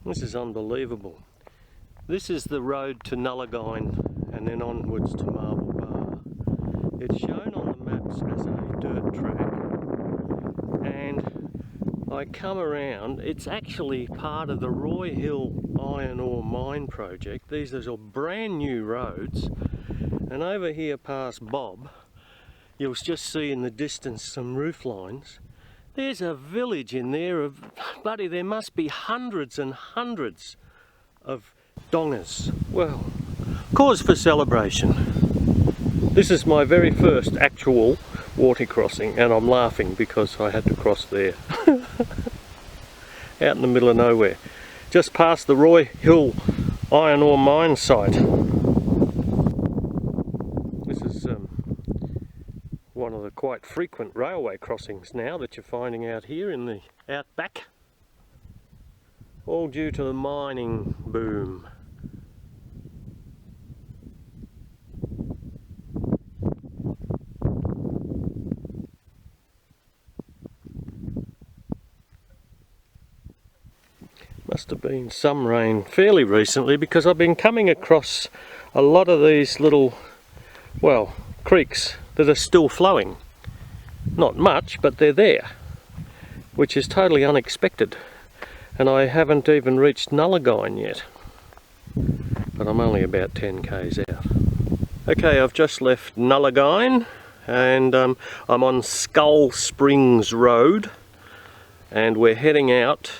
This is unbelievable. This is the road to Nullagine and then onwards to Marble Bar. It's shown on the maps as a dirt track, and I come around, it's actually part of the Roy Hill iron ore mine project. These are all brand new roads, and over here past Bob, you'll just see in the distance some roof lines. There's a village in there of, buddy, there must be hundreds and hundreds of dongers. Well, cause for celebration. This is my very first actual water crossing, and I'm laughing because I had to cross there. Out in the middle of nowhere. Just past the Roy Hill iron ore mine site. This is one of the quite frequent railway crossings now that you're finding out here in the outback. All due to the mining boom. Must have been some rain fairly recently, because I've been coming across a lot of these little, well, creeks that are still flowing. Not much, but they're there, which is totally unexpected. And I haven't even reached Nullagine yet, but I'm only about 10 k's out. Okay, I've just left Nullagine, and I'm on Skull Springs Road, and we're heading out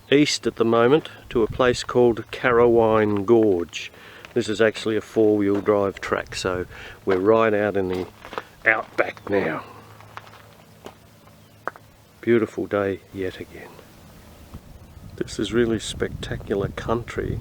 east at the moment to a place called Carawine Gorge. This is actually a four-wheel drive track, so we're right out in the outback now. Beautiful day yet again. This is really spectacular country,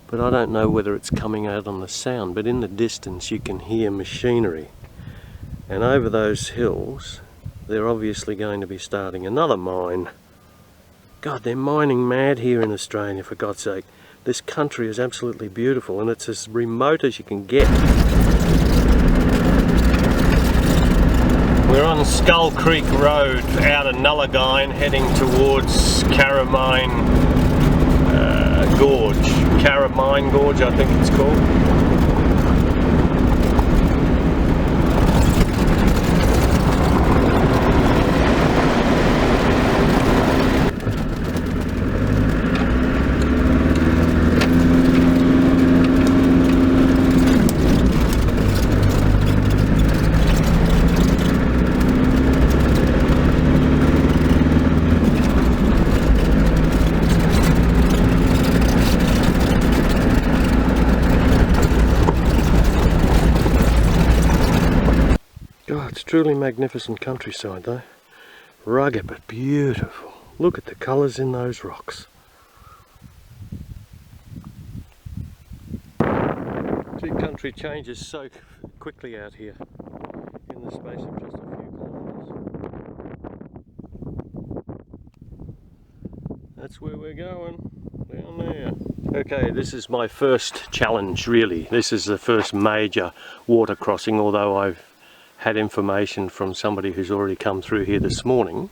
but I don't know whether it's coming out on the sound, but in the distance you can hear machinery, and over those hills they're obviously going to be starting another mine. God, they're mining mad here in Australia, for God's sake. This country is absolutely beautiful, and it's as remote as you can get. We're on Skull Creek Road out of Nullagine, heading towards Carawine Gorge. Carawine Gorge, I think it's called. It's truly magnificent countryside though. Rugged but beautiful. Look at the colours in those rocks. See, country changes so quickly out here in the space of just a few kilometres. That's where we're going, down there. Okay, this is my first challenge really. This is the first major water crossing, although I've had information from somebody who's already come through here this morning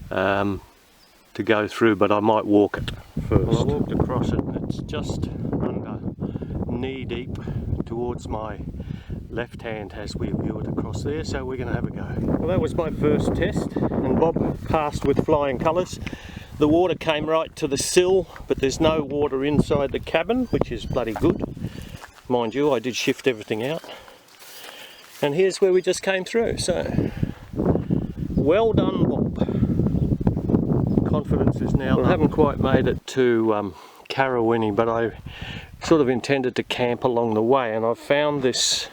to go through, but I might walk it first. Well, I walked across it, it's just under knee deep towards my left hand as we view it across there, so we're going to have a go. Well, that was my first test, and Bob passed with flying colours. The water came right to the sill, but there's no water inside the cabin, which is bloody good. Mind you, I did shift everything out. And here's where we just came through, so well done, Bob. Confidence is now up. I haven't quite made it to Keraudren, but I sort of intended to camp along the way, and I've found this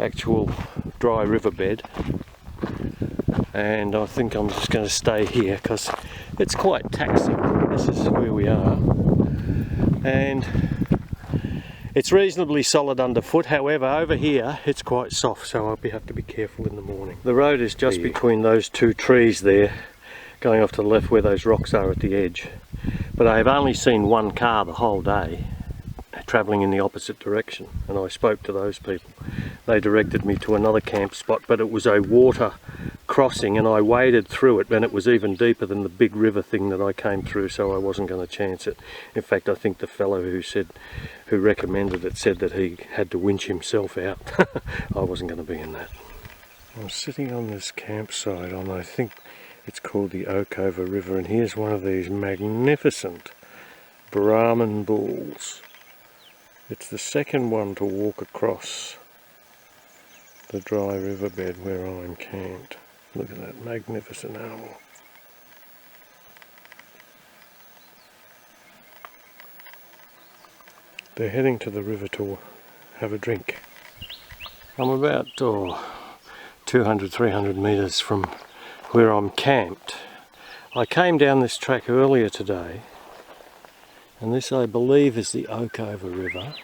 actual dry riverbed, and I think I'm just going to stay here because it's quite taxing. This is where we are, and it's reasonably solid underfoot. However, over here it's quite soft, so I'll have to be careful in the morning. The road is just between those two trees there, going off to the left where those rocks are at the edge. But I've only seen one car the whole day travelling in the opposite direction, and I spoke to those people. They directed me to another camp spot, but it was a water crossing, and I waded through it, and it was even deeper than the big river thing that I came through, so I wasn't going to chance it. In fact, I think the fellow who recommended it said that he had to winch himself out. I wasn't going to be in that. I'm sitting on this campsite on, I think it's called the Oakover River, and here's one of these magnificent Brahman bulls. It's the second one to walk across the dry riverbed where I'm camped. Look at that magnificent animal. They're heading to the river to have a drink. I'm about 200-300 metres from where I'm camped. I came down this track earlier today, and this I believe is the Oakover River.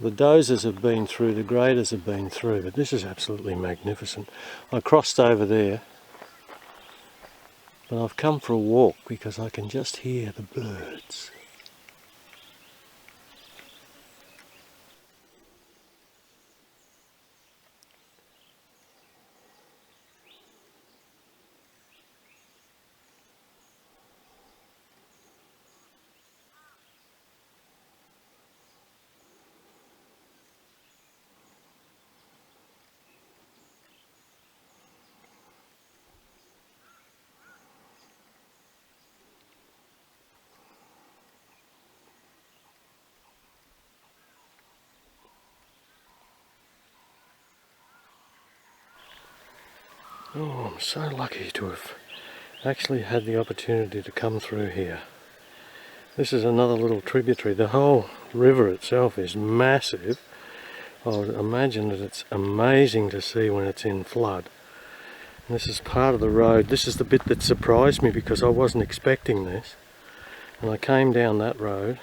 The dozers have been through, the graders have been through, but this is absolutely magnificent. I crossed over there, but I've come for a walk because I can just hear the birds. Oh, I'm so lucky to have actually had the opportunity to come through here. This is another little tributary. The whole river itself is massive. I would imagine that it's amazing to see when it's in flood. And this is part of the road. This is the bit that surprised me because I wasn't expecting this. And I came down that road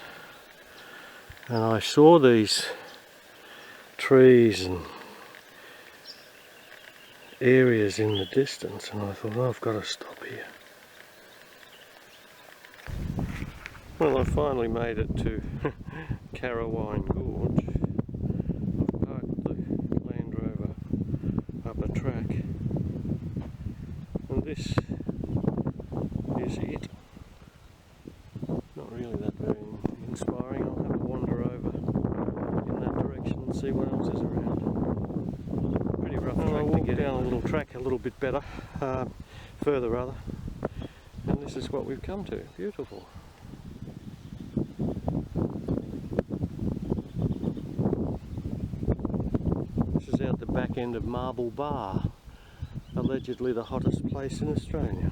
and I saw these trees and areas in the distance, and I thought, oh, I've got to stop here. Well, I finally made it to Carawine Gorge. I've parked the Land Rover up a track, and this is it. Not really that very inspiring. I'll have a wander over in that direction and see what else is around. Pretty rough track to get down a little track a little bit better, further rather, and this is what we've come to. Beautiful. This is out the back end of Marble Bar, allegedly the hottest place in Australia.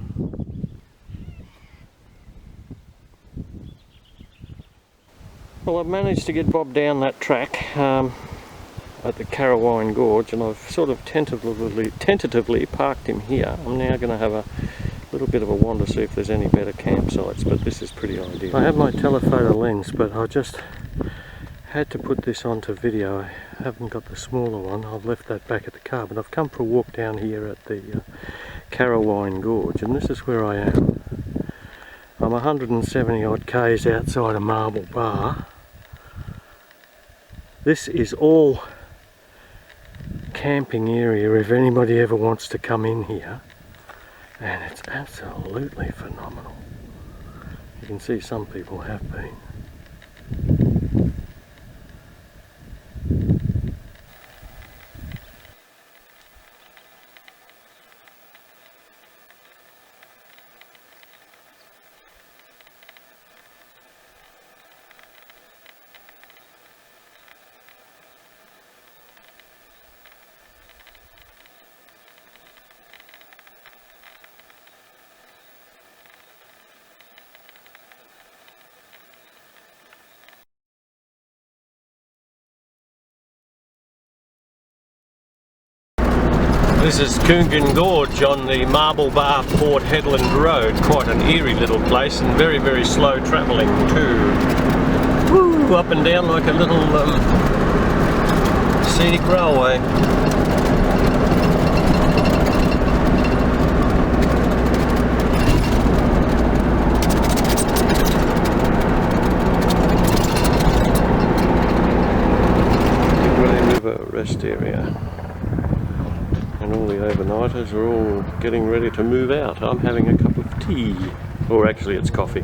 Well, I've managed to get Bob down that track at the Carawine Gorge, and I've sort of tentatively parked him here. I'm now going to have a little bit of a wander, see if there's any better campsites, but this is pretty ideal. I have my telephoto lens, but I just had to put this onto video. I haven't got the smaller one. I've left that back at the car, but I've come for a walk down here at the Carawine Gorge, and this is where I am. I'm 170 odd k's outside of Marble Bar. This is all camping area if anybody ever wants to come in here, and it's absolutely phenomenal. You can see some people have been. This is Carawine Gorge on the Marble Bar Port Headland Road. Quite an eerie little place and very, very slow travelling too. Woo, up and down like a little scenic railway. The Grey River Rest Area. And all the overnighters are all getting ready to move out. I'm having a cup of tea. Or actually it's coffee.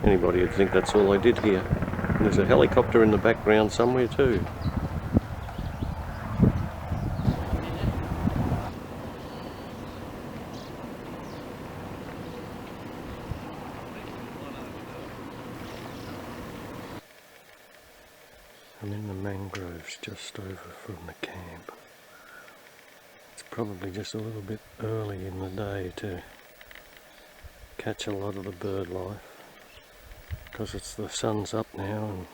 Anybody would think that's all I did here. And there's a helicopter in the background somewhere too. I'm in the mangroves just over from the camp. It's probably just a little bit early in the day to catch a lot of the bird life, because it's the sun's up now and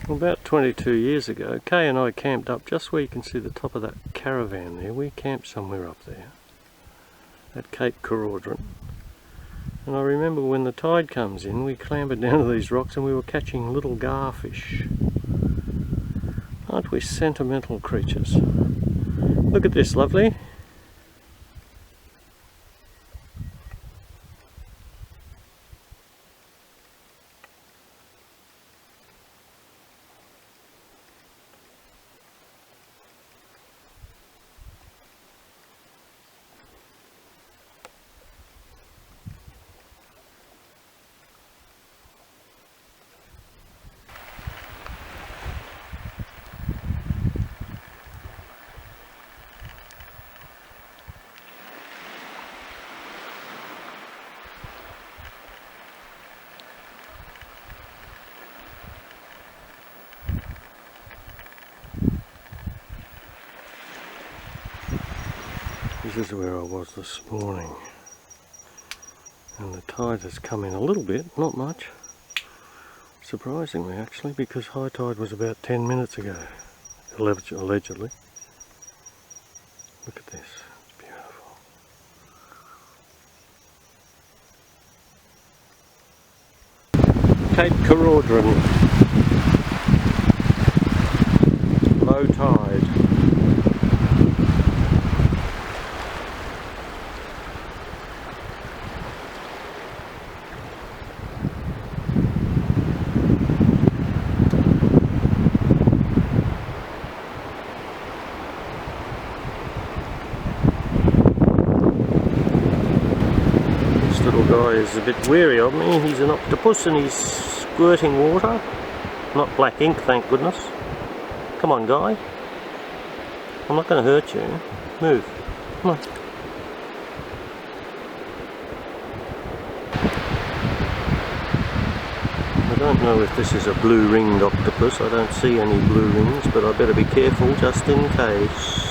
about 22 years ago, Kay and I camped up just where you can see the top of that caravan there. We camped somewhere up there at Cape Keraudren. And I remember when the tide comes in, we clambered down to these rocks and we were catching little garfish. Aren't we sentimental creatures? Look at this, lovely. This is where I was this morning, and the tide has come in a little bit, not much, surprisingly actually, because high tide was about 10 minutes ago, allegedly. Look at this, it's beautiful. Cape Keraudren, low tide. Guy is a bit wary of me. He's an octopus and he's squirting water. Not black ink, thank goodness. Come on, guy. I'm not going to hurt you. Move. Come on. I don't know if this is a blue-ringed octopus. I don't see any blue rings, but I better be careful just in case.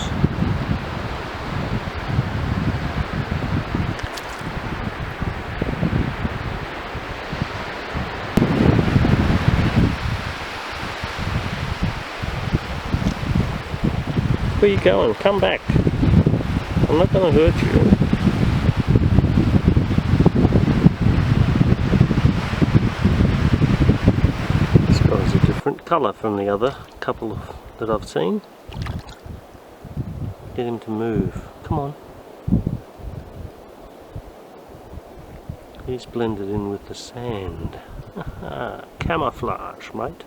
Where are you going? Come back. I'm not going to hurt you. This guy's a different colour from the other couple that I've seen. Get him to move. Come on. He's blended in with the sand. Camouflage, mate.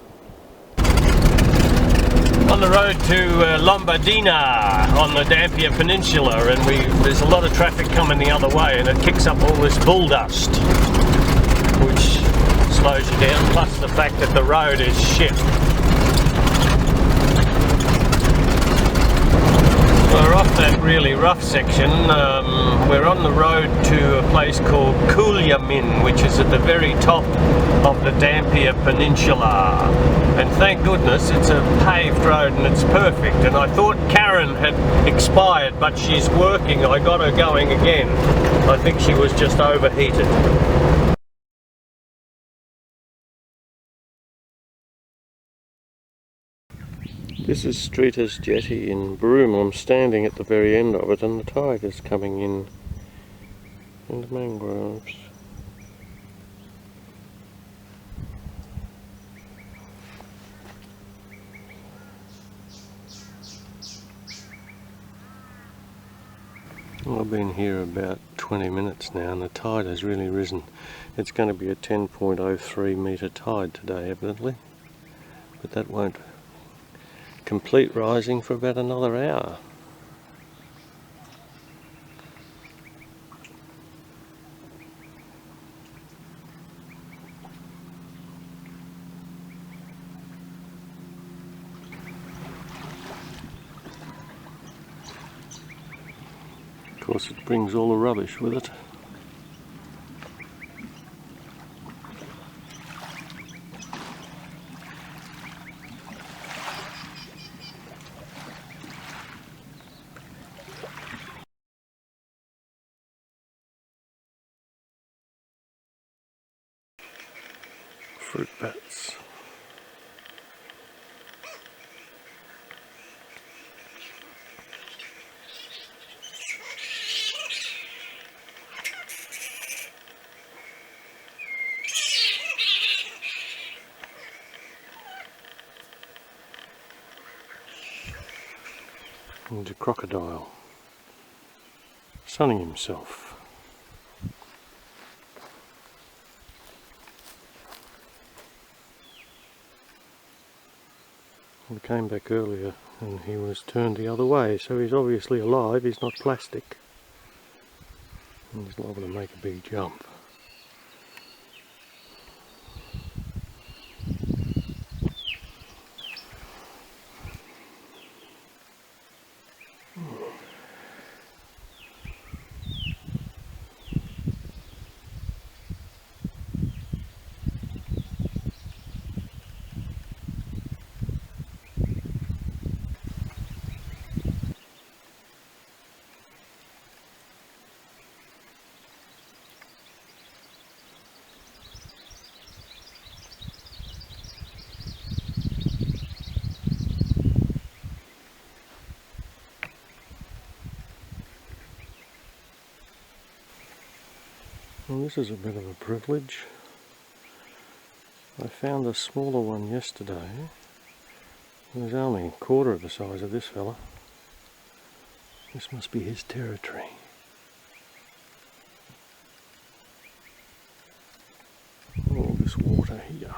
On the road to Lombadina on the Dampier Peninsula, and there's a lot of traffic coming the other way, and it kicks up all this bull dust, which slows you down, plus the fact that the road is shit. We're off that really rough section. We're on the road to a place called Keraudren, which is at the very top of the Dampier Peninsula. And thank goodness it's a paved road and it's perfect. And I thought Karen had expired, but she's working. I got her going again. I think she was just overheated. This is Streeter's Jetty in Broome. I'm standing at the very end of it and the tide is coming in the mangroves. I've been here about 20 minutes now and the tide has really risen. It's going to be a 10.03 metre tide today evidently, but that won't complete rising for about another hour. Of course it brings all the rubbish with it. Fruit bats. And a crocodile sunning himself. We came back earlier and he was turned the other way, so he's obviously alive, he's not plastic. And he's liable to make a big jump. Well, this is a bit of a privilege. I found a smaller one yesterday. It was only a quarter of the size of this fella. This must be his territory. All this water here.